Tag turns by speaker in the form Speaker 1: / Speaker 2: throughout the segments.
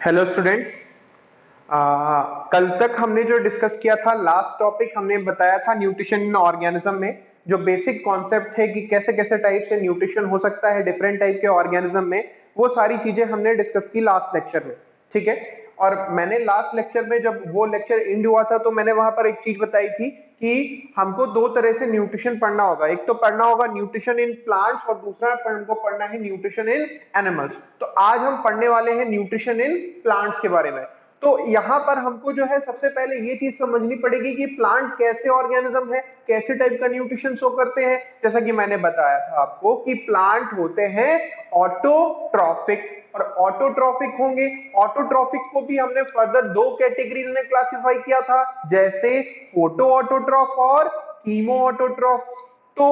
Speaker 1: Hello students. कल तक हमने जो डिस्कस किया था, लास्ट टॉपिक हमने बताया था न्यूट्रिशन इन ऑर्गेनिज्म में जो बेसिक कॉन्सेप्ट थे कि कैसे कैसे टाइप से न्यूट्रिशन हो सकता है डिफरेंट टाइप के ऑर्गेनिज्म में, वो सारी चीजें हमने डिस्कस की लास्ट लेक्चर में। ठीक है। और मैंने लास्ट लेक्चर में जब वो लेक्चर एंड हुआ था तो मैंने वहां पर एक चीज बताई थी कि हमको दो तरह से न्यूट्रिशन पढ़ना होगा। एक तो पढ़ना होगा न्यूट्रिशन इन प्लांट्स और दूसरा हमको पढ़ना है न्यूट्रिशन इन एनिमल्स। तो आज हम पढ़ने वाले हैं न्यूट्रिशन इन प्लांट्स के बारे में। तो यहाँ पर हमको जो है सबसे पहले ये चीज समझनी पड़ेगी कि प्लांट्स कैसे ऑर्गेनिज्म है, कैसे टाइप का न्यूट्रिशन शो करते हैं। जैसा कि मैंने बताया था आपको कि प्लांट होते हैं ऑटोट्रॉफिक और ऑटोट्रॉफिक होंगे। ऑटोट्रॉफिक को भी हमने फर्दर दो कैटेगरीज में क्लासिफाई किया था, जैसे फोटो ऑटोट्रॉफ और कीमो ऑटोट्रॉफ। तो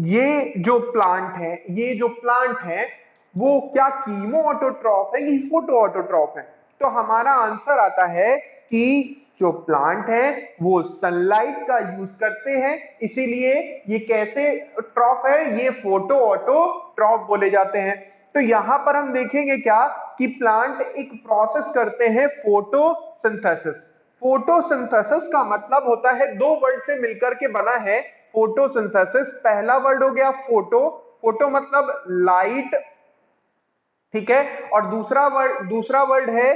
Speaker 1: ये जो प्लांट है वो क्या कीमो ऑटोट्रॉफ है कि फोटो ऑटोट्रॉफ है? तो हमारा आंसर आता है कि जो प्लांट है वो सनलाइट का यूज करते हैं, इसीलिए ये कैसे ट्रॉफ है, ये फोटो ऑटोट्रॉफ बोले जाते हैं। तो यहां पर हम देखेंगे क्या कि प्लांट एक प्रोसेस करते हैं फोटोसिंथेसिस। फोटोसिंथेसिस का मतलब होता है दो वर्ड से मिलकर के बना है फोटोसिंथेसिस। पहला वर्ड हो गया फोटो, फोटो मतलब लाइट, ठीक है। और दूसरा वर्ड है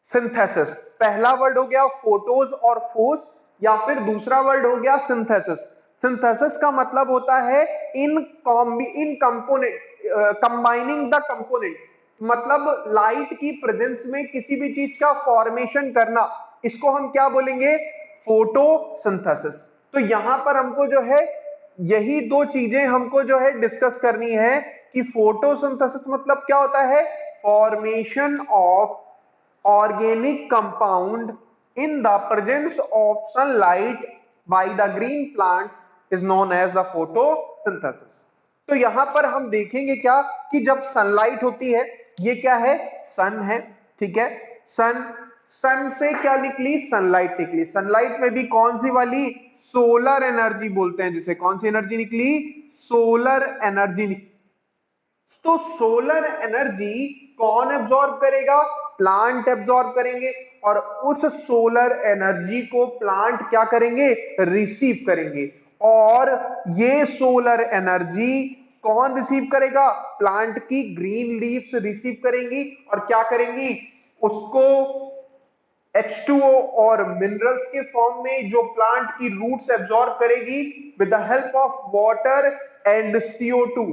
Speaker 1: सिंथेसिस। पहला वर्ड हो गया फोटोज और फोर्स, या फिर दूसरा वर्ड हो गया सिंथेसिस। सिंथेसिस का मतलब होता है इन कंपोनेंट, कंबाइनिंग द कंपोनेंट, मतलब लाइट की प्रेजेंस में किसी भी चीज का फॉर्मेशन करना, इसको हम क्या बोलेंगे? फोटोसिंथेसिस। तो यहां पर हमको जो है यही दो चीजें हमको जो है डिस्कस करनी है कि फोटोसिंथेसिस मतलब क्या होता है? Formation of organic compound in the presence of sunlight by the green plants is known as the photosynthesis। तो यहां पर हम देखेंगे क्या कि जब सनलाइट होती है, ये क्या है? सन है, ठीक है। सन से क्या निकली? सनलाइट निकली। सनलाइट में भी कौन सी वाली? सोलर एनर्जी बोलते हैं जिसे। कौन सी एनर्जी निकली? सोलर एनर्जी निकली। तो सोलर एनर्जी कौन एब्जॉर्ब करेगा? प्लांट एब्जॉर्ब करेंगे। और उस सोलर एनर्जी को प्लांट क्या करेंगे? रिसीव करेंगे। और ये सोलर एनर्जी कौन रिसीव करेगा? प्लांट की ग्रीन लीव्स रिसीव करेंगी और क्या करेंगी? उसको H2O और मिनरल्स के फॉर्म में जो प्लांट की रूट्स एब्जॉर्ब करेगी with the help of water and CO2,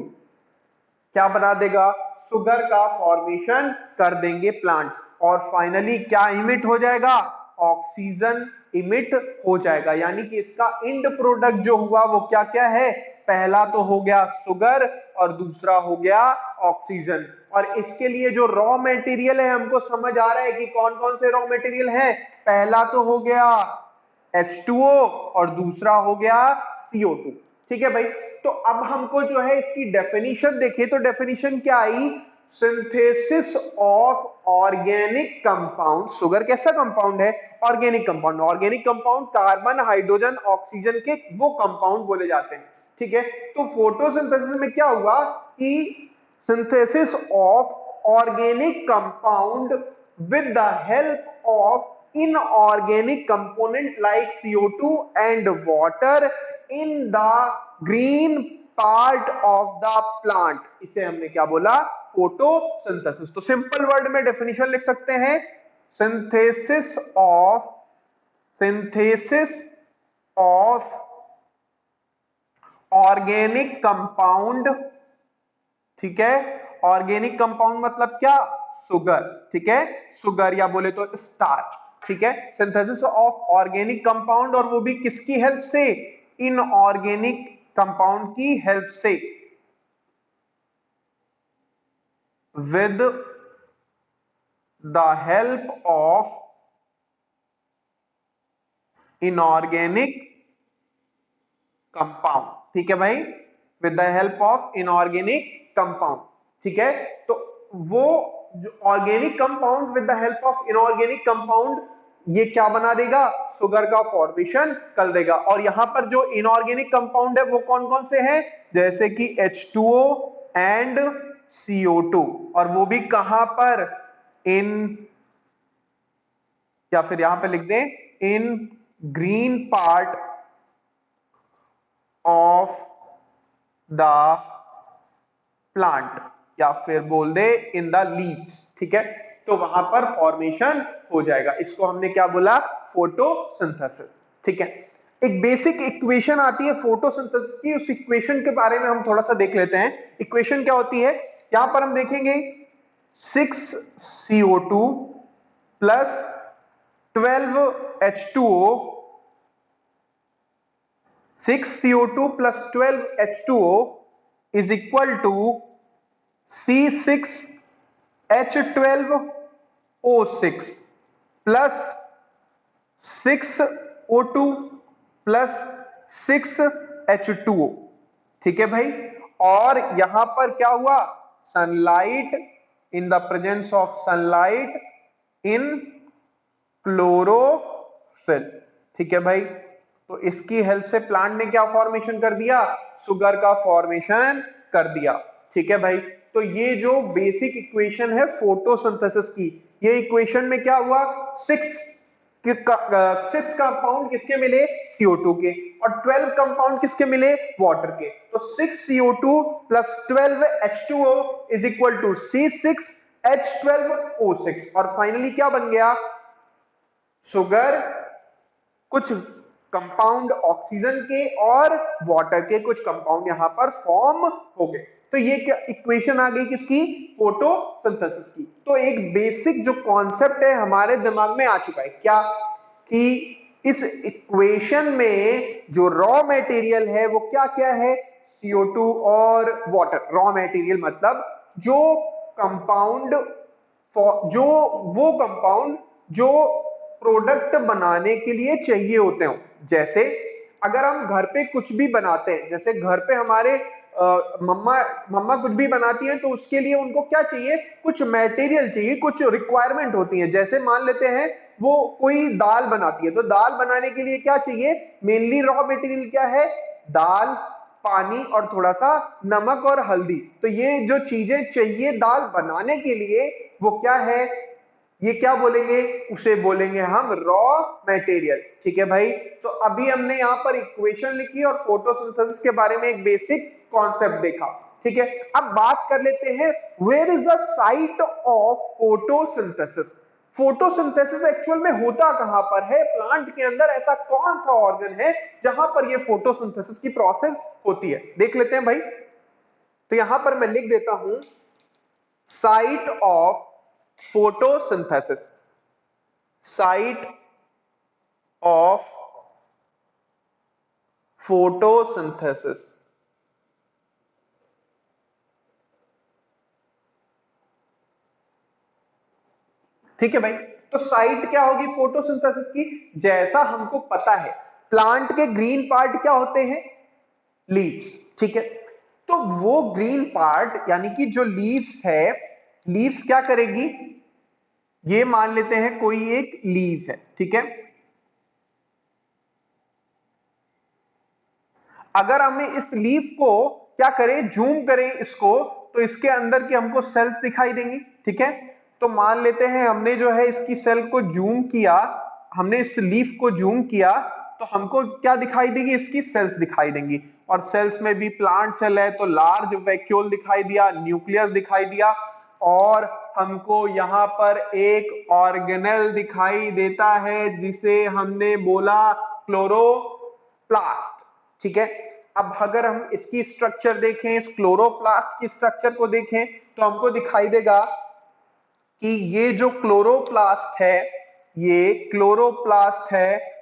Speaker 1: क्या बना देगा? शुगर का फॉर्मेशन कर देंगे प्लांट। और फाइनली क्या इमिट हो जाएगा? ऑक्सीजन इमिट हो जाएगा। यानी कि इसका एंड प्रोडक्ट जो हुआ वो क्या क्या है? पहला तो हो गया शुगर और दूसरा हो गया ऑक्सीजन। और इसके लिए जो रॉ मटेरियल है हमको समझ आ रहा है कि कौन कौन से रॉ मटेरियल है। पहला तो हो गया H2O और दूसरा हो गया CO2। ठीक है भाई। तो अब हमको जो है इसकी डेफिनेशन देखिए, तो डेफिनेशन क्या आई? Synthesis of organic compound. Sugar कैसा कंपाउंड है? Organic compound. Organic compound carbon, hydrogen, oxygen के वो कंपाउंड बोले जाते हैं। ठीक है। तो फोटोसिंथेसिस में क्या हुआ कि synthesis of organic compound with the help of inorganic component like CO2 and water in the green part of the plant, इसे हमने क्या बोला? फोटोसिंथेसिस। तो सिंपल वर्ड में डेफिनेशन लिख सकते हैं, सिंथेसिस ऑफ ऑर्गेनिक कंपाउंड। ठीक है। ऑर्गेनिक कंपाउंड मतलब क्या? शुगर। ठीक है, शुगर या बोले तो स्टार्च। ठीक है। सिंथेसिस ऑफ ऑर्गेनिक कंपाउंड, और वो भी किसकी हेल्प से? इनऑर्गेनिक कंपाउंड की हेल्प से, with the help of inorganic compound. ठीक है भाई, with the help of inorganic compound. ठीक है। तो वो जो organic compound with the help of inorganic compound, ये क्या बना देगा? शुगर का फॉर्मेशन कर देगा। और यहां पर जो इनऑर्गेनिक कंपाउंड है वो कौन कौन से हैं? जैसे कि H2O एंड CO2। और वो भी कहां पर? इन या फिर यहां पे लिख दें इन green part of the plant, या फिर बोल दे इन द लीव्स, ठीक है। तो वहां पर फॉर्मेशन हो जाएगा, इसको हमने क्या बोला, फोटोसिंथेसिस, ठीक है। एक बेसिक इक्वेशन आती है फोटोसिंथेसिस की, उस इक्वेशन के बारे में हम थोड़ा सा देख लेते हैं। इक्वेशन क्या होती है, यहां पर हम देखेंगे 6CO2 plus 12H2O, 6CO2 plus 12H2O is equal to C6H12O6 plus 6O2 plus 6H2O, ठीक है भाई। और यहां पर क्या हुआ, sunlight, in the presence of sunlight in chlorophyll, ठीक है भाई। तो इसकी हेल्प से प्लांट ने क्या फॉर्मेशन कर दिया, शुगर का फॉर्मेशन कर दिया, ठीक है भाई। तो ये जो बेसिक इक्वेशन है फोटोसिंथेसिस की, ये इक्वेशन में क्या हुआ, 6 कंपाउंड किसके मिले, CO2 के, और 12 कंपाउंड किसके मिले, वाटर के। तो 6CO2 plus 12H2O is equal to C6H12O6, और फाइनली क्या बन गया, शुगर, कुछ कंपाउंड ऑक्सीजन के और वाटर के कुछ कंपाउंड यहां पर फॉर्म हो गए। तो ये क्या इक्वेशन आ गई किसकी, फोटोसिंथेसिस की। तो एक बेसिक जो कॉन्सेप्ट है हमारे दिमाग में आ चुका है, क्या कि इस इक्वेशन में जो रॉ मटेरियल है वो क्या क्या है, CO2 और वाटर। रॉ मटेरियल मतलब जो कंपाउंड, वो कंपाउंड जो प्रोडक्ट बनाने के लिए चाहिए होते हो। जैसे अगर हम घर पे कुछ भी बनाते हैं, जैसे घर पे हमारे मम्मा कुछ भी बनाती हैं, तो उसके लिए उनको क्या चाहिए, कुछ मटेरियल चाहिए, कुछ रिक्वायरमेंट होती है। जैसे मान लेते हैं वो कोई दाल बनाती है, तो दाल बनाने के लिए क्या चाहिए, मेनली रॉ मटेरियल क्या है, दाल, पानी और थोड़ा सा नमक और हल्दी। तो ये जो चीजें चाहिए दाल बनाने के लिए, वो क्या है, ये क्या बोलेंगे, उसे बोलेंगे हम रॉ मटेरियल, ठीक है भाई। तो अभी हमने यहां पर इक्वेशन लिखी और फोटोसिंथेसिस के बारे में एक बेसिक कॉन्सेप्ट देखा, ठीक है। अब बात कर लेते हैं where is the site of photosynthesis. Photosynthesis actual में होता कहां पर है प्लांट के अंदर, ऐसा कौन सा ऑर्गन है जहां पर ये फोटोसिंथेसिस की प्रोसेस होती है, देख लेते हैं भाई। तो यहां पर मैं लिख देता हूं site of photosynthesis, site of photosynthesis, ठीक है भाई। तो साइट क्या होगी फोटोसिंथेसिस की, जैसा हमको पता है प्लांट के ग्रीन पार्ट क्या होते हैं, लीव्स, ठीक है। तो वो ग्रीन पार्ट यानी कि जो लीव्स है, लीव्स क्या करेगी, ये मान लेते हैं कोई एक लीव है, ठीक है। अगर हमें इस लीफ को क्या करें, जूम करें इसको, तो इसके अंदर की हमको सेल्स दिखाई देंगी, ठीक है। तो मान लेते हैं हमने जो है इसकी सेल को जूम किया, हमने इस लीफ को जूम किया, तो हमको क्या दिखाई देगी, इसकी सेल्स दिखाई देंगी। और सेल्स में भी प्लांट सेल है तो लार्ज वैक्यूल दिखाई दिया, न्यूक्लियस दिखाई दिया, और हमको यहां पर एक ऑर्गेनेल दिखाई देता है जिसे हमने बोला क्लोरोप्लास्ट, ठीक है। अब अगर हम इसकी स्ट्रक्चर देखें, इस क्लोरोप्लास्ट की स्ट्रक्चर को देखें, तो हमको दिखाई देगा कि ये जो क्लोरोप्लास्ट है, ये क्लोरोप्लास्ट है,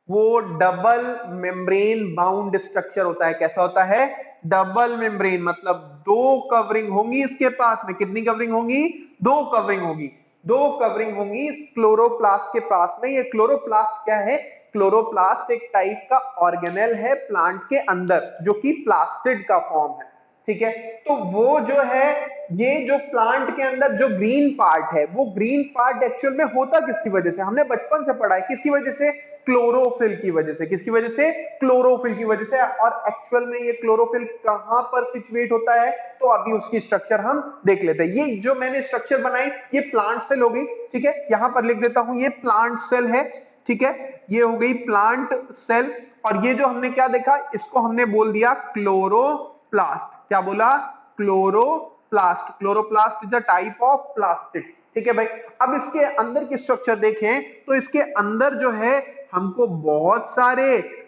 Speaker 1: वो डबल मेम्ब्रेन बाउंड स्ट्रक्चर होता है। कैसा होता है, डबल मेम्ब्रेन, मतलब दो कवरिंग होंगी इसके पास में। कितनी कवरिंग होंगी, दो कवरिंग होगी, दो कवरिंग होंगी क्लोरोप्लास्ट के पास में। ये क्लोरोप्लास्ट क्या है, क्लोरोप्लास्ट एक टाइप का ऑर्गेनेल है प्लांट के अंदर जो कि प्लास्टिड का फॉर्म है, ठीक है। तो वो जो है ये जो प्लांट के अंदर जो ग्रीन पार्ट है, वो ग्रीन पार्ट एक्चुअल में होता किसकी वजह से, हमने बचपन से पढ़ा है, किसकी वजह से, क्लोरोफिल की वजह से। किसकी वजह से, क्लोरोफिल की वजह से। और एक्चुअल में ये क्लोरोफिल कहां पर सिचुएट होता है, तो अभी उसकी स्ट्रक्चर हम देख लेते हैं। ये जो मैंने स्ट्रक्चर बनाई, ये प्लांट सेल हो गई, ठीक है, यहां पर लिख देता हूं, ये प्लांट सेल है, ठीक है, ये हो गई प्लांट सेल। और ये जो हमने क्या देखा, इसको हमने बोल दिया क्लोरोप्लास्ट। क्या बोला, chloroplast. Chloroplast is a type of plastid, ठीक है भाई। अब इसके अंदर की स्ट्रक्चर देखें तो इसके अंदर जो है हमको बहुत सारे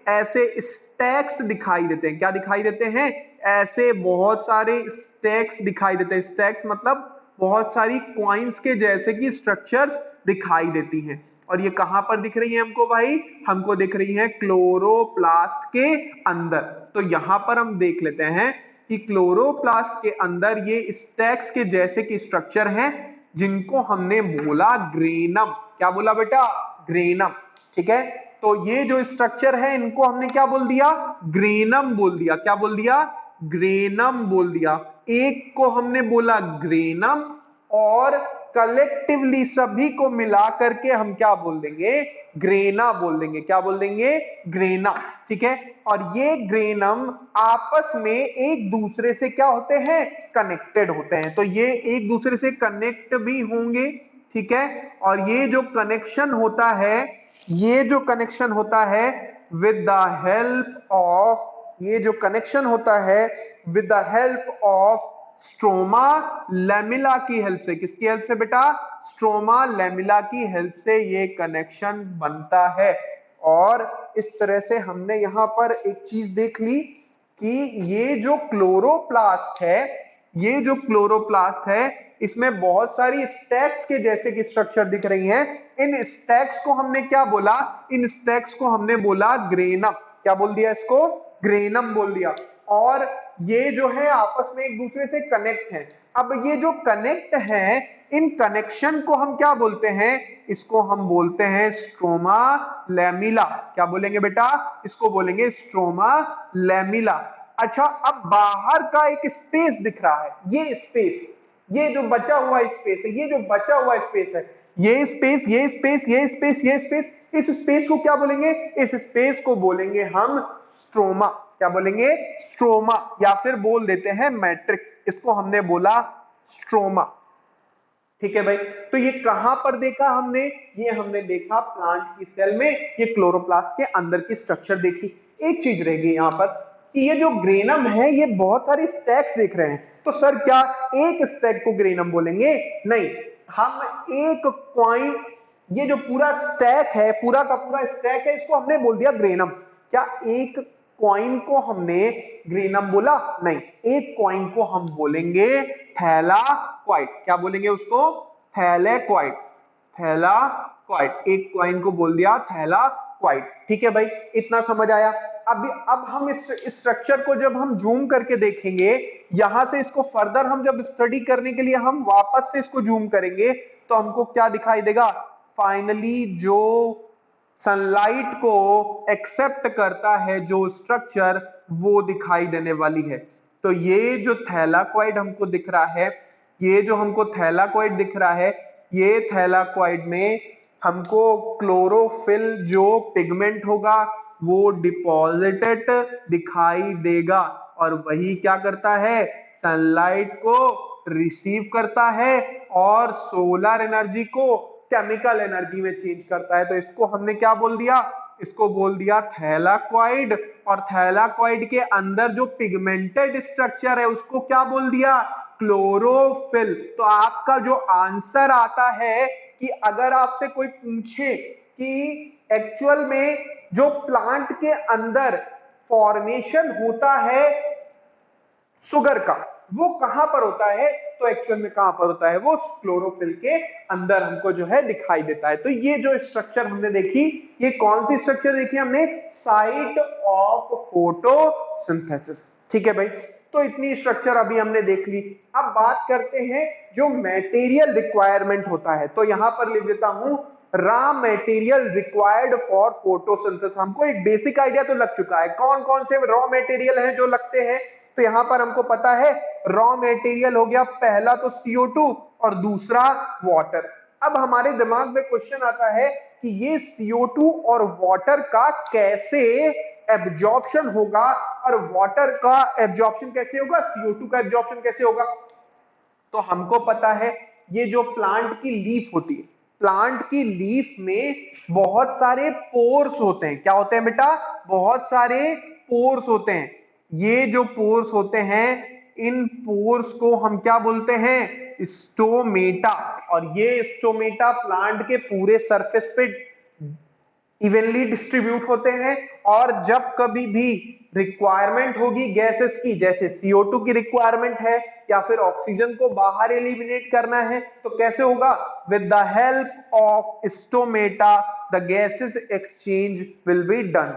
Speaker 1: ऐसे स्टैक्स दिखाई देते हैं। क्या दिखाई देते हैं, ऐसे बहुत सारे स्टैक्स दिखाई देते हैं। स्टैक्स मतलब बहुत सारी कॉइन्स के जैसे की स्ट्रक्चर्स दिखाई देती हैं। और ये कहां पर दिख रही है हमको भाई, हमको दिख रही है क्लोरोप्लास्ट के अंदर। तो यहां पर हम देख लेते हैं कि क्लोरोप्लास्ट के अंदर ये स्टैक्स के जैसे की स्ट्रक्चर हैं, जिनको हमने बोला ग्रेनम। क्या बोला बेटा, ग्रेनम, ठीक है। तो ये जो स्ट्रक्चर है, इनको हमने क्या बोल दिया, ग्रेनम बोल दिया। क्या बोल दिया, ग्रेनम बोल दिया। एक को हमने बोला ग्रेनम, और कलेक्टिवली सभी को मिला करके हम क्या बोल देंगे, ग्रेना बोल देंगे। क्या बोल देंगे, ग्रेना, ठीक है। और ये ग्रेनम आपस में एक दूसरे से क्या होते हैं, कनेक्टेड होते हैं। तो ये एक दूसरे से कनेक्ट भी होंगे, ठीक है। और ये जो कनेक्शन होता है, ये जो कनेक्शन होता है विद द हेल्प ऑफ, ये जो कनेक्शन होता है with the help of stroma lamella की हेल्प से। किसकी हेल्प से बेटा, स्ट्रोमा लैमिला की हेल्प से ये कनेक्शन बनता है। और इस तरह से हमने यहां पर एक चीज देख ली कि ये जो क्लोरोप्लास्ट है, ये जो क्लोरोप्लास्ट है, इसमें बहुत सारी स्टैक्स के जैसे की स्ट्रक्चर दिख रही हैं। इन स्टैक्स को हमने क्या बोला, इन स्टैक्स को हमने बोला ग्रेनम। क्या बोल दिया इसको, ग्रेनम बोल दिया। और ये जो है आपस में एक दूसरे से कनेक्ट है। अब ये जो कनेक्ट है, इन कनेक्शन को हम क्या बोलते हैं, इसको हम बोलते हैं स्ट्रोमा लैमिला। क्या बोलेंगे बेटा, इसको बोलेंगे स्ट्रोमा लैमिला। अच्छा, अब बाहर का एक स्पेस दिख रहा है, ये स्पेस, ये जो बचा हुआ स्पेस है, ये जो बचा हुआ स्पेस है, ये स्पेस, ये स्पेस, ये स्पेस, ये स्पेस, इस स्पेस को क्या बोलेंगे, इस स्पेस को बोलेंगे हम स्ट्रोमा। क्या बोलेंगे, स्ट्रोमा, या फिर बोल देते हैं मैट्रिक्स। इसको हमने बोला स्ट्रोमा, ठीक है भाई। तो ये कहां पर देखा हमने, ये हमने देखा प्लांट की सेल में, ये क्लोरोप्लास्ट के अंदर की स्ट्रक्चर देखी। एक चीज रह गई यहां पर कि ये जो ग्रेनम है, ये बहुत सारी स्टैक्स देख रहे हैं। तो सर क्या एक स्टैक को ग्रेनम बोलेंगे, नहीं, हम एक कॉइन, ये जो पूरा स्टैक है, पूरा का पूरा स्टैक है, इसको हमने बोल दिया ग्रेनम। क्या एक कॉइन को हमने ग्रेनम बोला, नहीं, एक कॉइन को हम बोलेंगे थैलाक्वाइड। क्या बोलेंगे उसको, थैलेक्वाइड, थैलाक्वाइड। एक कॉइन को बोल दिया थैलाक्वाइड, ठीक है भाई, इतना समझ आया। अब हम इस स्ट्रक्चर को जब हम जूम करके देखेंगे, यहां से इसको फर्दर हम जब स्टडी करने के लिए हम वापस से इसको जूम करेंगे, तो हमको क्या दिखाई देगा, फाइनली जो सनलाइट को एक्सेप्ट करता है जो स्ट्रक्चर, वो दिखाई देने वाली है। तो ये जो थैलाक्वाइड हमको दिख रहा है, ये जो हमको थैलाक्वाइड दिख रहा है, ये थैलाक्वाइड में हमको क्लोरोफिल जो पिगमेंट होगा वो डिपॉजिटेड दिखाई देगा। और वही क्या करता है, सनलाइट को रिसीव करता है और सोलर एनर्जी को केमिकल एनर्जी में चेंज करता है। तो इसको हमने क्या बोल दिया, इसको बोल दिया थैलाक्वाइड। और थैलाक्वाइड के अंदर जो पिगमेंटेड स्ट्रक्चर है, उसको क्या बोल दिया, क्लोरोफिल। तो आपका जो आंसर आता है कि अगर आपसे कोई पूछे कि एक्चुअल में जो प्लांट के अंदर फॉर्मेशन होता है शुगर का, वो कहां पर होता है, तो एक्चुअल में कहां पर होता है, वो क्लोरोफिल के अंदर हमको जो है दिखाई देता है। तो ये जो स्ट्रक्चर हमने देखी, ये कौन सी स्ट्रक्चर देखी हमने, साइट ऑफ फोटोसिंथेसिस, ठीक है भाई। तो इतनी स्ट्रक्चर अभी हमने देख ली। अब बात करते हैं जो मटेरियल रिक्वायरमेंट होता है। तो यहां पर लिख देता हूं, raw material required for photosynthesis. हमको एक बेसिक आइडिया तो लग चुका है, कौन कौन से रॉ मटेरियल हैं जो लगते हैं, तो यहां पर हमको पता है रॉ मटेरियल हो गया पहला तो CO2 और दूसरा वाटर। अब हमारे दिमाग में क्वेश्चन आता है कि ये CO2 और वाटर का कैसे एब्जॉर्प्शन होगा और वाटर का एब्जॉर्प्शन कैसे होगा, CO2 का एब्जॉर्प्शन कैसे होगा। तो हमको पता है ये जो प्लांट की लीफ होती है, प्लांट की लीफ में बहुत सारे पोर्स होते हैं। क्या होते हैं बेटा, बहुत सारे पोर्स होते हैं। ये जो पोर्स होते हैं, इन पोर्स को हम क्या बोलते हैं, स्टोमेटा। और ये स्टोमेटा प्लांट के पूरे सरफेस पे इवनली डिस्ट्रीब्यूट होते हैं। और जब कभी भी रिक्वायरमेंट होगी गैसेस की, जैसे CO2 की रिक्वायरमेंट है या फिर ऑक्सीजन को बाहर एलिमिनेट करना है, तो कैसे होगा, with the help of stomata the gases exchange will be done.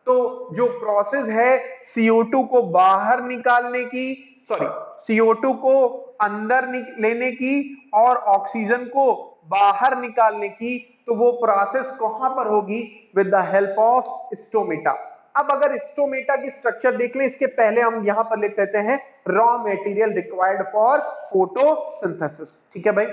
Speaker 1: तो जो प्रोसेस है CO2 को बाहर निकालने की, सॉरी CO2 को अंदर लेने की और ऑक्सीजन को बाहर निकालने की, तो वो प्रोसेस कहां पर होगी, with the help of stomata. अब अगर स्टोमेटा की स्ट्रक्चर देख ले, इसके पहले हम यहां पर लिख देते हैं raw material required for photosynthesis. ठीक है भाई।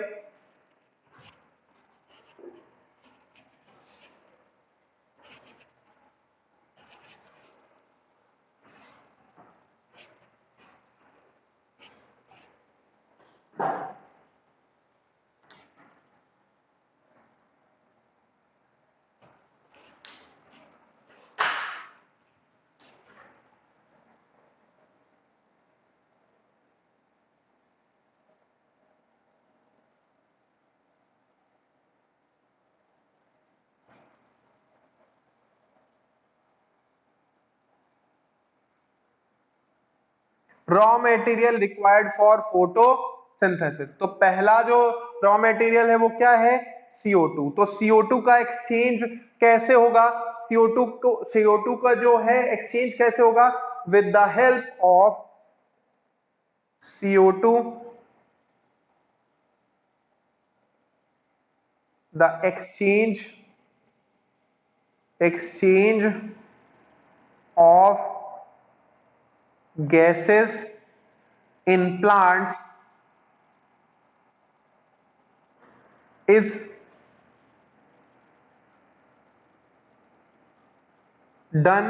Speaker 1: Raw material required for photosynthesis, तो पहला जो रॉ मटेरियल है वो क्या है, CO2। तो CO2 का एक्सचेंज कैसे होगा, CO2 का जो है एक्सचेंज कैसे होगा, with the help of CO2 the exchange of gases in plants is done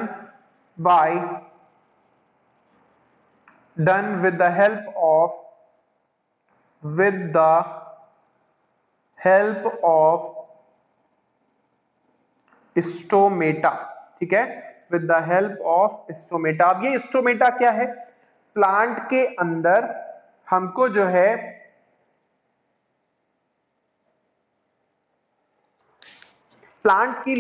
Speaker 1: with the help of stomata. ठीक है, with the help of stomata. अब ये स्टोमेटा क्या है, प्लांट के अंदर हमको जो है प्लांट की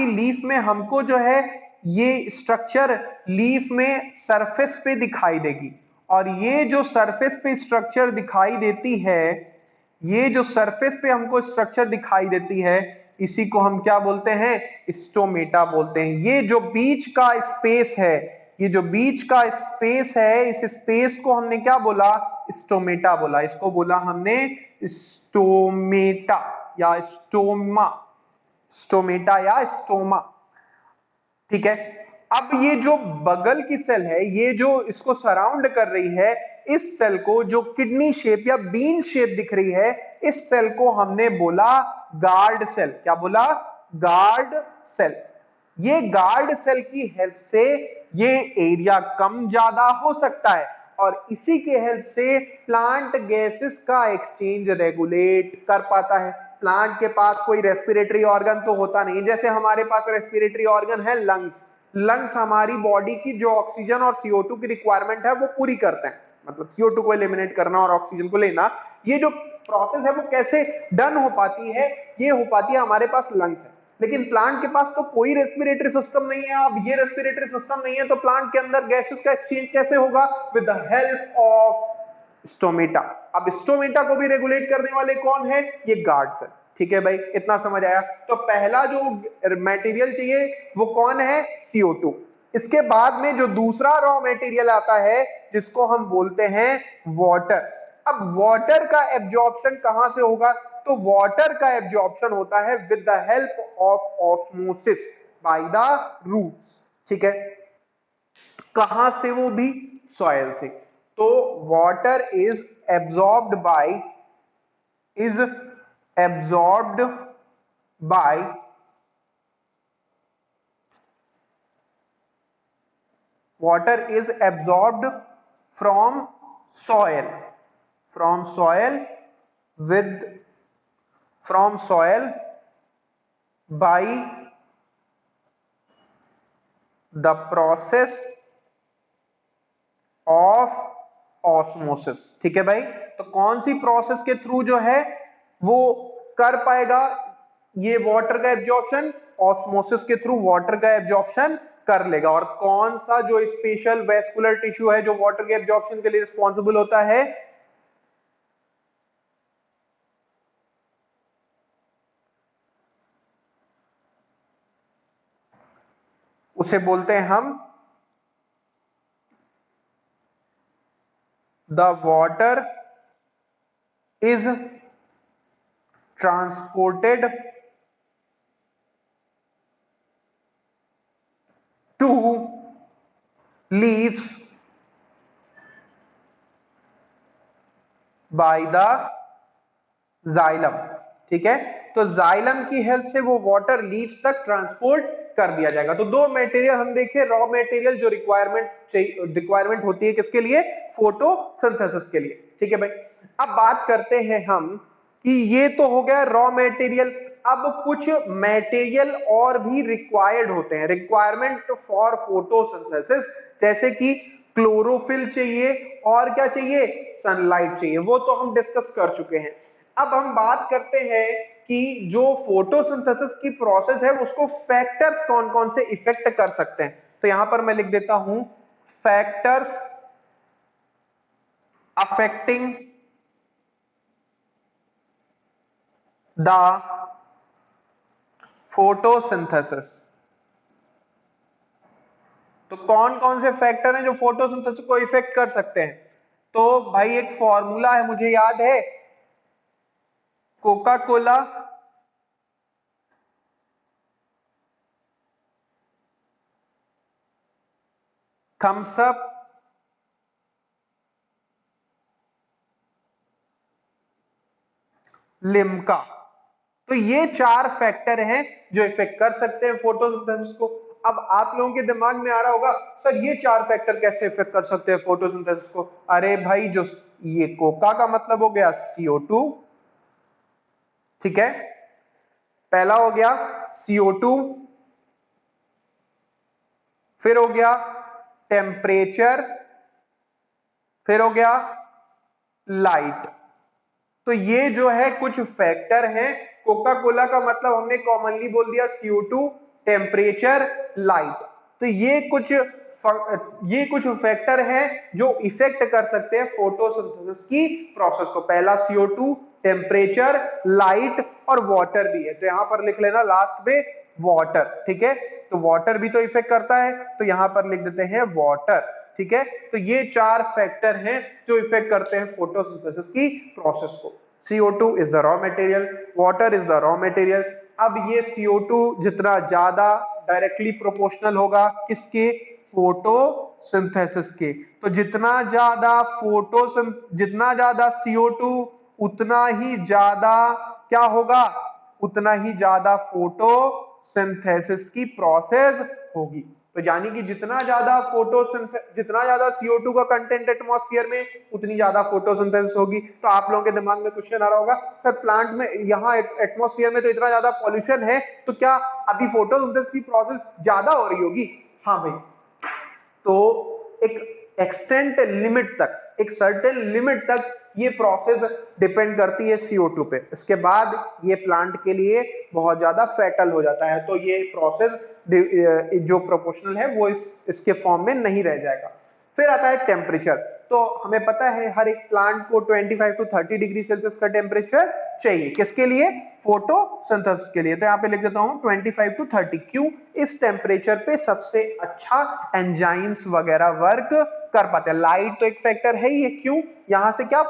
Speaker 1: लीफ में हमको जो है ये स्ट्रक्चर लीफ में सरफेस पे दिखाई देगी। और ये जो सरफेस पे स्ट्रक्चर दिखाई देती है, ये जो सरफेस पे हमको स्ट्रक्चर दिखाई देती है, इसी को हम क्या बोलते हैं, स्टोमेटा बोलते हैं। ये जो बीच का स्पेस है, ये जो बीच का स्पेस है, इस स्पेस को हमने क्या बोला, स्टोमेटा बोला। इसको बोला हमने स्टोमेटा या स्टोमा, स्टोमेटा या स्टोमा। ठीक है। अब ये जो बगल की सेल है, ये जो इसको सराउंड कर रही है, इस सेल को जो किडनी शेप या बीन शेप दिख रही है, इस सेल को हमने बोला गार्ड सेल। क्या बोला, गार्ड सेल। ये गार्ड सेल की हेल्प से ये एरिया कम ज्यादा हो सकता है और इसी के हेल्प से प्लांट गैसेस का एक्सचेंज रेगुलेट कर पाता है। प्लांट के पास कोई रेस्पिरेटरी ऑर्गन तो होता नहीं, जैसे हमारे पास रेस्पिरेटरी ऑर्गन है लंग्स। लंग्स हमारी बॉडी की जो ऑक्सीजन और CO2 की रिक्वायरमेंट है वो पूरी करते हैं, मतलब CO2 को एलिमिनेट करना और ऑक्सीजन को लेना। ये जो प्रोसेस है वो कैसे डन हो पाती है, ये हो पाती है हमारे पास लंग्स है। लेकिन प्लांट के पास तो कोई रेस्पिरेटरी सिस्टम नहीं है। अब ये रेस्पिरेटरी सिस्टम नहीं है तो प्लांट के अंदर गैसेस का एक्सचेंज कैसे होगा, with the help of stomata. अब स्टोमेटा को भी रेगुलेट करने वाले कौन है, ये गार्ड्स है। ठीक है भाई, इतना समझ आया। तो पहला जो मटेरियल चाहिए वो कौन है, CO2। इसके बाद में जो दूसरा रॉ मटेरियल आता है जिसको हम बोलते हैं वाटर। अब वाटर का एब्जॉर्प्शन कहां से होगा, तो वाटर का एब्जॉर्प्शन होता है with the help of osmosis by the roots. ठीक है। कहां से? वो भी सॉइल से। तो water is absorbed by water is absorbed from soil by the process of osmosis। ठीक है भाई, तो कौन सी प्रोसेस के थ्रू जो है वो कर पाएगा ये वाटर का एब्जॉर्प्शन? ऑस्मोसिस के थ्रू वाटर का एब्जॉर्प्शन कर लेगा। और कौन सा जो स्पेशल वेस्कुलर टिश्यू है जो वाटर के एब्जॉर्प्शन के लिए रिस्पॉन्सिबल होता है? उसे बोलते हैं हम the water is transported to leaves by the xylem. ठीक है, तो जाइलम की हेल्प से वो वाटर लीव्स तक ट्रांसपोर्ट कर दिया जाएगा। तो दो मटेरियल हम देखें, रॉ मटेरियल जो रिक्वायरमेंट होती है किसके लिए? फोटोसिंथेसिस के लिए। ठीक है भाई, अब बात करते हैं हम कि ये तो हो गया रॉ मटेरियल। अब कुछ मटेरियल और भी रिक्वायर्ड होते हैं, रिक्वायरमेंट फॉर फोटोसिंथेसिस, जैसे कि क्लोरोफिल चाहिए और क्या चाहिए? सनलाइट चाहिए। वो तो हम डिस्कस कर चुके हैं। अब हम बात करते हैं कि जो फोटोसिंथेसिस की प्रोसेस है उसको फैक्टर्स कौन कौन से इफेक्ट कर सकते हैं। तो यहां पर मैं लिख देता हूं फैक्टर्स अफेक्टिंग द फोटोसिंथेसिस। तो कौन कौन से फैक्टर हैं जो फोटोसिंथेसिस को इफेक्ट कर सकते हैं? तो भाई एक फॉर्मूला है, मुझे याद है, Coca Cola Thums Up Limca. तो ये चार फैक्टर हैं जो इफेक्ट कर सकते हैं फोटोसिंथेसिस को। अब आप लोगों के दिमाग में आ रहा होगा सर ये चार फैक्टर कैसे इफेक्ट कर सकते हैं फोटोसिंथेसिस को? अरे भाई जो ये कोका का मतलब हो गया CO2, ठीक है, पहला हो गया CO2, फिर हो गया टेम्परेचर, फिर हो गया लाइट। तो ये जो है कुछ फैक्टर हैं। कोका कोला का मतलब हमने कॉमनली बोल दिया CO2, टेम्परेचर, लाइट। तो ये कुछ फैक्टर हैं जो इफेक्ट कर सकते हैं फोटोसिंथेसिस की प्रोसेस को। पहला CO2, टेम्परेचर, लाइट और वाटर भी है। तो यहां पर लिख लेना लास्ट में वाटर। ठीक है, तो वाटर भी तो इफेक्ट करता है, तो यहां पर लिख देते हैं वाटर। ठीक है, तो ये चार फैक्टर हैं जो इफेक्ट करते हैं फोटोसिंथेसिस की प्रोसेस को। CO2 is the raw material, water is the raw material. अब ये CO2 जितना ज्यादा डायरेक्टली प्रोपोर्शनल होगा किसके? फोटोसिंथेसिस के। तो जितना ज्यादा CO2 उतना ही ज्यादा क्या होगा? उतना ही ज्यादा फोटोसिंथेसिस की प्रोसेस होगी। तो यानी कि जितना ज्यादा CO2 का कंटेंट एटमॉस्फेयर में उतनी ज्यादा फोटोसिंथेसिस होगी। तो आप लोगों के दिमाग में क्वेश्चन आ रहा होगा सर प्लांट में यहाँ एटमॉस्फेयर में तो इतना ज्यादा पॉल्यूशन है, तो क्या अभी फोटोसिंथेसिस की प्रोसेस ज्यादा हो रही होगी? हाँ भाई, तो एक एक्सटेंट लिमिट तक, एक सर्टेन लिमिट तक ये प्रोसेस डिपेंड करती है CO2 पे। इसके बाद ये प्लांट के लिए बहुत ज्यादा फैटल हो जाता है। तो ये प्रोसेस जो प्रोपोर्शनल है वो इसके फॉर्म में नहीं रह जाएगा। फिर आता है टेम्परेचर। तो हमें पता है हर एक प्लांट को 25 to 30 डिग्री सेल्सियस का टेम्परेचर चाहिए। किसके लिए? फोटोसिंथेसिस के लिए। तो यहाँ पे लिख देता हूं 25 to 30। क्यों? इस टेम्परेचर पे सबसे अच्छा एंजाइम्स वगैरह वर्क कर पाते हैं। लाइट तो एक फैक्टर है ही है, क्यों? यहां से क्या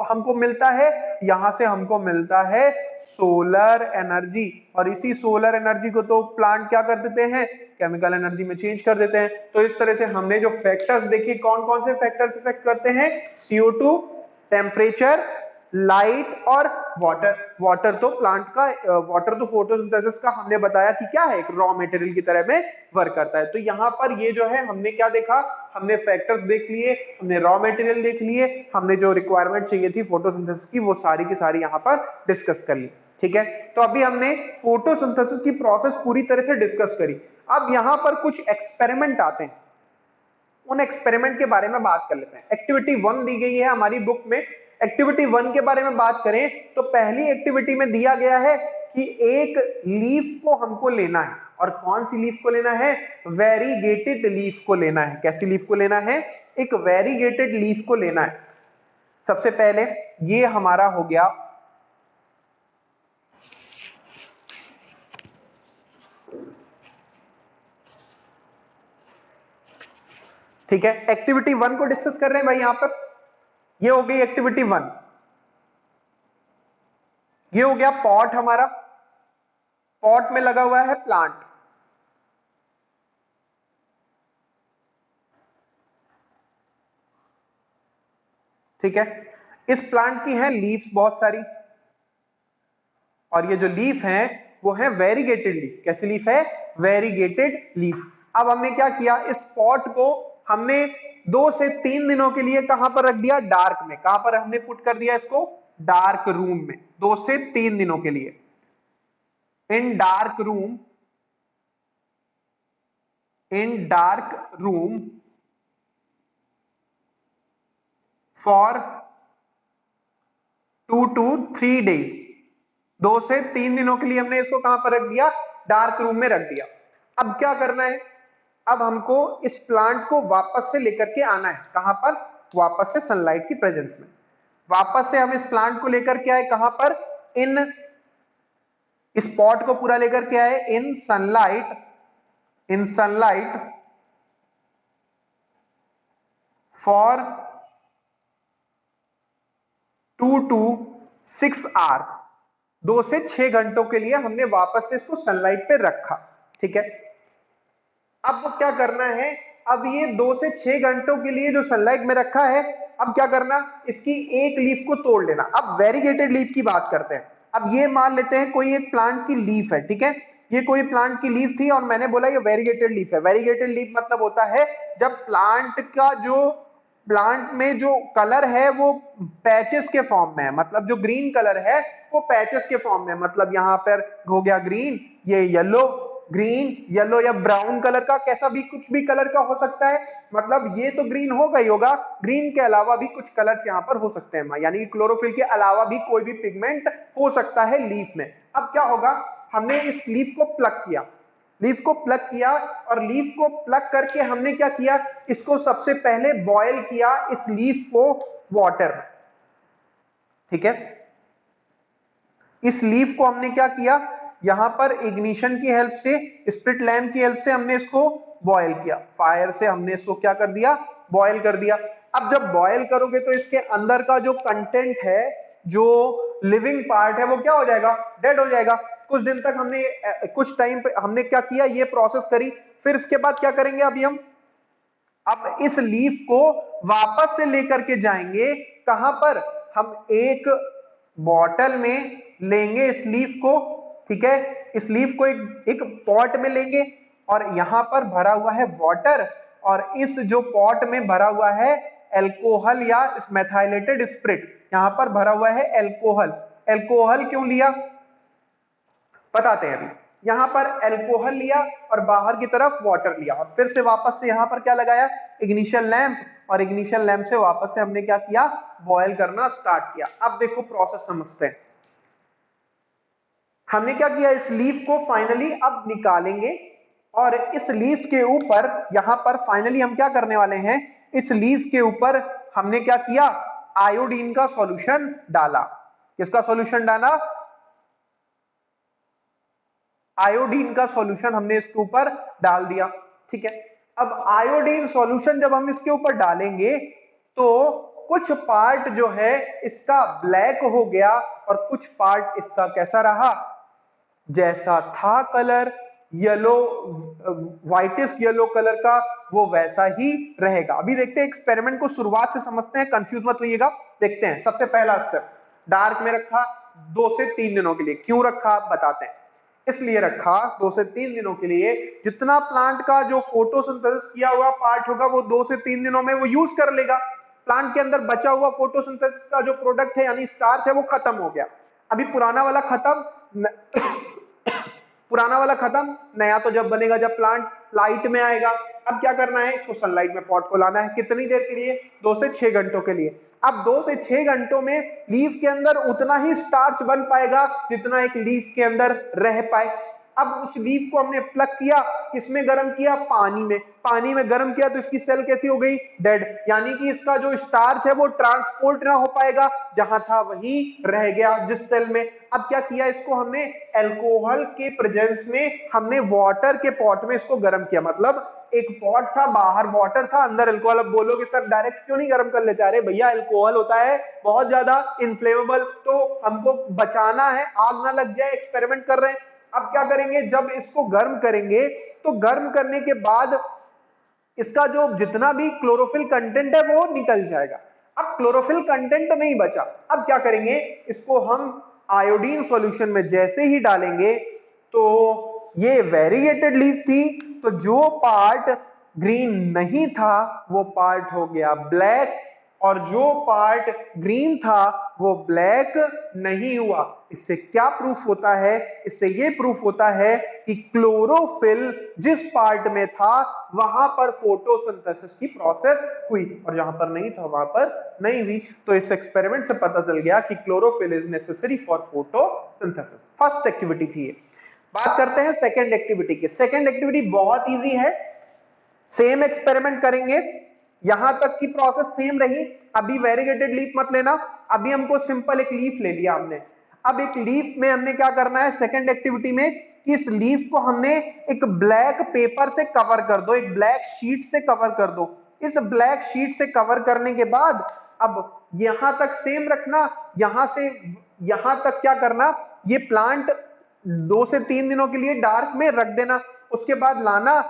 Speaker 1: हमको मिलता है? यहां से हमको मिलता है सोलर एनर्जी, और इसी सोलर एनर्जी को तो प्लांट क्या कर देते हैं? केमिकल एनर्जी में चेंज कर देते हैं। तो इस तरह से हमने जो फैक्टर्स देखे, कौन कौन से फैक्टर्स इफेक्ट करते हैं? CO2, टेम्परेचर, लाइट और वाटर। वाटर तो प्लांट का, वाटर तो फोटोसिंथेसिस का हमने बताया कि क्या है, एक रॉ मटेरियल की तरह में वर्क करता है। तो यहाँ पर ये जो है हमने क्या देखा? हमने फैक्टर्स देख लिए, हमने रॉ मटेरियल देख लिए, हमने जो रिक्वायरमेंट चाहिए थी फोटोसिंथेसिस की वो सारी की सारी यहाँ पर डिस्कस कर ली। ठीक है, तो अभी हमने फोटोसिंथेसिस की प्रोसेस पूरी तरह से डिस्कस करी। अब यहाँ पर कुछ एक्सपेरिमेंट आते हैं, उन एक्सपेरिमेंट के बारे में बात कर लेते हैं। एक्टिविटी 1 दी गई है हमारी बुक में। एक्टिविटी 1 के बारे में बात करें तो पहली एक्टिविटी में दिया गया है कि एक लीफ को हमको लेना है, और कौन सी लीफ को लेना है? वेरीगेटेड लीफ को लेना है। कैसी लीफ को लेना है? एक वेरीगेटेड लीफ को लेना है। सबसे पहले ये हमारा हो गया ठीक है। एक्टिविटी 1 को डिस्कस कर रहे हैं भाई यहां पर। ये हो गई एक्टिविटी 1। ये हो गया पॉट हमारा, पॉट में लगा हुआ है प्लांट। ठीक है, इस प्लांट की है लीव्स बहुत सारी, और ये जो लीफ है वो है वेरीगेटेड लीफ। कैसी लीफ है? Variegated leaf. अब हमने क्या किया? इस पॉट को हमने 2 से 3 दिनों के लिए कहां पर रख दिया? डार्क में। कहां पर हमने पुट कर दिया इसको? डार्क रूम में, 2 से 3 दिनों के लिए। इन dark room, in dark room for 2 to 3 days। 2 से 3 दिनों के लिए हमने इसको कहां पर रख दिया? डार्क रूम में रख दिया। अब क्या करना है? अब हमको इस प्लांट को वापस से लेकर के आना है। कहां पर? वापस से सनलाइट की प्रेजेंस में। वापस से हम इस प्लांट को लेकर के आए कहां पर? इन स्पॉट को पूरा लेकर के आए इन sunlight, in sunlight for 2 to 6 hours. 2 से 6 घंटों के लिए हमने वापस से इसको सनलाइट पे रखा। ठीक है, अब क्या करना है? अब ये 2 से 6 घंटों के लिए जो सनलाइट में रखा है, अब क्या करना? इसकी एक लीफ को तोड़ लेना। अब वेरीगेटेड लीफ की बात करते हैं। अब ये मान लेते हैं कोई एक प्लांट की लीफ है। ठीक है, ये कोई प्लांट की लीफ थी और मैंने बोला ये वेरीगेटेड लीफ है। वेरीगेटेड लीफ मतलब होता है जब प्लांट का जो, प्लांट में जो कलर है वो पैचेस के फॉर्म में है, मतलब जो ग्रीन कलर है वो पैचेस के फॉर्म में, मतलब यहां पर हो गया ग्रीन, ये येलो, ग्रीन, येलो या ब्राउन कलर का, कैसा भी कुछ भी कलर का हो सकता है। मतलब ये तो ग्रीन होगा ही होगा, ग्रीन के अलावा भी कुछ कलर्स यहाँ पर हो सकते हैं, यानी कि क्लोरोफिल के अलावा भी कोई भी पिगमेंट हो सकता है लीफ में। अब क्या होगा? हमने इस लीफ को प्लग किया, लीफ को प्लग किया, और लीफ को प्लग करके हमने क्या किया? इसको सबसे पहले बॉयल किया, इस लीफ को वाटर। ठीक है, इस लीफ को हमने क्या किया? यहां पर इग्निशन की हेल्प से, स्प्लिट लैम्प की हेल्प से हमने इसको बॉयल किया। फायर से हमने इसको क्या कर दिया? बॉयल कर दिया। अब जब बॉयल करोगे तो इसके अंदर का जो कंटेंट है, जो लिविंग पार्ट है, वो क्या हो जाएगा? डेड हो जाएगा। कुछ दिन तक हमने, कुछ टाइम पे हमने क्या किया? ये प्रोसेस करी। फिर इसके बाद क्या करेंगे अभी हम? अब इस लीफ को वापस से लेकर के जाएंगे कहां पर? हम एक बॉटल में लेंगे इस लीफ को। ठीक है, इस लीफ को एक पॉट में लेंगे, और यहां पर भरा हुआ है वाटर, और इस जो पॉट में भरा हुआ है एल्कोहल या मेथाइलेटेड स्पिरिट, यहां पर भरा हुआ है एल्कोहल। एल्कोहल क्यों लिया बताते हैं अभी। यहां पर एल्कोहल लिया और बाहर की तरफ वाटर लिया, और फिर से वापस से यहां पर क्या लगाया? इग्निशन लैंप, और इग्निशन लैंप से वापस से हमने क्या किया? बॉयल करना स्टार्ट किया। अब देखो प्रोसेस समझते हैं। हमने क्या किया? इस लीफ को फाइनली अब निकालेंगे, और इस लीफ के ऊपर, यहां पर फाइनली हम क्या करने वाले हैं? इस लीफ के ऊपर हमने क्या किया? आयोडीन का सॉल्यूशन डाला। किसका सॉल्यूशन डाला? आयोडीन का सॉल्यूशन हमने इसके ऊपर डाल दिया। ठीक है, अब आयोडीन सॉल्यूशन जब हम इसके ऊपर डालेंगे तो कुछ पार्ट जो है इसका ब्लैक हो गया और कुछ पार्ट इसका कैसा रहा, जैसा था colour yellow, whitish yellow colour का, वो वैसा ही रहेगा। अभी देखते हैं एक्सपेरिमेंट को, शुरुआत से समझते हैं, कंफ्यूज मत होइएगा। देखते हैं सबसे पहला स्टेप, डार्क में रखा 2 से 3 दिनों के लिए। क्यों रखा बताते हैं। इसलिए रखा 2 से 3 दिनों के लिए, जितना प्लांट का जो फोटोसिंथेसिस किया हुआ पार्ट होगा वो 2 से 3 दिनों में वो यूज कर लेगा। प्लांट के अंदर बचा हुआ फोटोसिंथेसिस का जो प्रोडक्ट है यानी स्टार्च है वो खत्म हो गया। अभी पुराना वाला खत्म, पुराना वाला खत्म, नया तो जब बनेगा जब प्लांट लाइट में आएगा। अब क्या करना है, इसको सनलाइट में पॉट को लाना है। कितनी देर के लिए, 2 से 6 घंटों के लिए। अब 2 से 6 घंटों में लीफ के अंदर उतना ही स्टार्च बन पाएगा जितना एक लीफ के अंदर रह पाए। अब उस लीफ को हमने प्लग किया, किसमें गर्म किया, पानी में। पानी में गर्म किया तो इसकी सेल कैसी हो गई, डेड, यानी कि इसका जो स्टार्च है वो ट्रांसपोर्ट ना हो पाएगा, जहां था वहीं रह गया जिस सेल में। अब क्या किया, इसको हमने अल्कोहल के प्रेजेंस में हमने वाटर के पॉट में इसको गर्म किया। मतलब एक पॉट था, बाहर वाटर था, अंदर अल्कोहल। अब बोलोगे सर डायरेक्ट क्यों नहीं गर्म कर लेते, अरे भैया अल्कोहल होता है बहुत ज्यादा इनफ्लेमेबल, तो हमको बचाना है, आग ना लग जाए, एक्सपेरिमेंट कर रहे हैं। अब क्या करेंगे, जब इसको गर्म करेंगे तो गर्म करने के बाद इसका जो जितना भी क्लोरोफिल कंटेंट है वो निकल जाएगा। अब क्लोरोफिल कंटेंट नहीं बचा, अब क्या करेंगे, इसको हम आयोडीन सॉल्यूशन में जैसे ही डालेंगे तो ये वेरिएटेड लीफ थी, तो जो पार्ट ग्रीन नहीं था वो पार्ट हो गया ब्लैक, और जो पार्ट ग्रीन था वो ब्लैक नहीं हुआ। इससे क्या प्रूफ होता है, इससे ये प्रूफ होता है कि क्लोरोफिल जिस पार्ट में था वहां पर फोटोसिंथेसिस की प्रोसेस हुई, और जहां पर नहीं था वहां पर नहीं हुई। तो इस एक्सपेरिमेंट से पता चल गया कि chlorophyll is necessary for photosynthesis. First activity थी ये। बात करते हैं सेकेंड एक्टिविटी की। सेकेंड एक्टिविटी बहुत इजी है, सेम एक्सपेरिमेंट करेंगे, यहां तक की प्रोसेस सेम रही। अभी वेरीगेटेड लीफ मत लेना, अभी हमको सिंपल एक लीफ ले लिया हमने। अब एक लीफ में हमने क्या करना है सेकंड एक्टिविटी में, कि इस लीफ को हमने एक ब्लैक पेपर से कवर कर दो, एक ब्लैक शीट से कवर कर दो। इस ब्लैक शीट से कवर करने के बाद अब यहां तक सेम रखना, यहां से यहां तक क्या करना, ये प्लांट 2 से 3 दिनों के लिए डार्क में रख देना। उसके बाद लाना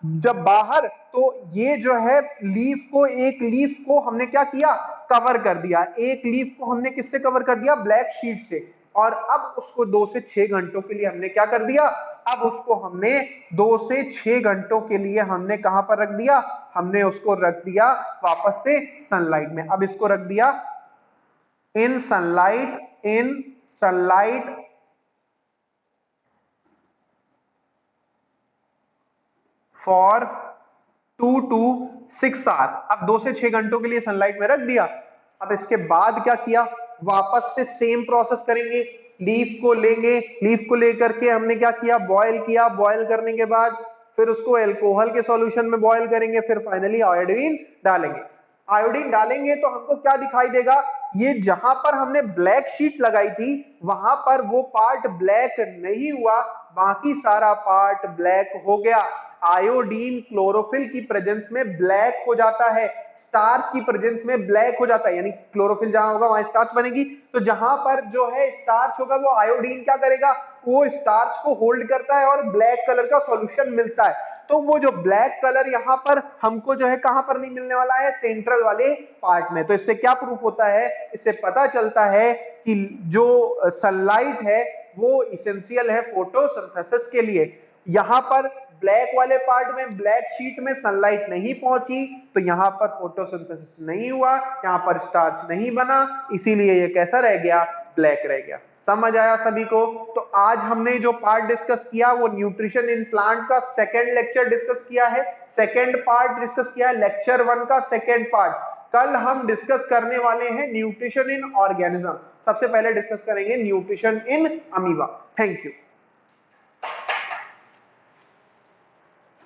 Speaker 1: जब बाहर, तो ये जो है लीफ को, एक लीफ को हमने क्या किया, कवर कर दिया। एक लीफ को हमने किससे कवर कर दिया, ब्लैक शीट से। और अब उसको 2 से 6 घंटों के लिए हमने क्या कर दिया, अब उसको हमने 2 से 6 घंटों के लिए हमने कहां पर रख दिया, हमने उसको रख दिया वापस से सनलाइट में। अब इसको रख दिया इन sunlight, in sunlight for 2 to 6 hours. अब 2 से 6 घंटों के लिए सनलाइट में रख दिया। अब इसके बाद क्या किया, वापस से सेम प्रोसेस करेंगे, लीफ को लेंगे, लीफ को लेकर के हमने क्या किया, बॉयल किया। बॉयल करने के बाद फिर उसको अल्कोहल के सॉल्यूशन में बॉयल करेंगे, फिर फाइनली आयोडीन डालेंगे। आयोडीन डालेंगे तो हमको क्या दिखाई देगा, ये जहां पर हमने ब्लैक शीट लगाई थी वहां पर वो पार्ट ब्लैक नहीं हुआ, बाकी सारा पार्ट ब्लैक हो गया। आयोडीन क्लोरोफिल की प्रेजेंस में ब्लैक हो जाता है, स्टार्च की प्रेजेंस में ब्लैक हो जाता है, यानी क्लोरोफिल जहां होगा वहां स्टार्च बनेगी। तो जहां पर जो है स्टार्च होगा वो आयोडीन क्या करेगा, वो स्टार्च को होल्ड करता है और ब्लैक कलर का सॉल्यूशन मिलता है। तो वो जो ब्लैक कलर यहाँ पर हमको जो है कहां पर नहीं मिलने वाला है, सेंट्रल वाले पार्ट में। तो इससे क्या प्रूफ होता है, इससे पता चलता है कि जो सनलाइट है वो इसेंशियल है फोटोसिंथेसिस के लिए। यहां पर ब्लैक वाले पार्ट में, ब्लैक शीट में सनलाइट नहीं पहुंची तो यहां पर फोटोसिंथेसिस नहीं हुआ, यहां पर स्टार्च नहीं बना, इसीलिए ये कैसा रह गया, ब्लैक रह गया। समझ आया सभी को। तो आज हमने जो पार्ट डिस्कस किया वो न्यूट्रिशन इन प्लांट का सेकंड लेक्चर डिस्कस किया है, सेकंड पार्ट डिस्कस किया है, लेक्चर 1 का सेकंड पार्ट। कल हम डिस्कस करने वाले हैं न्यूट्रिशन इन ऑर्गेनिज्म। सबसे पहले डिस्कस करेंगे nutrition in amoeba. Thank you.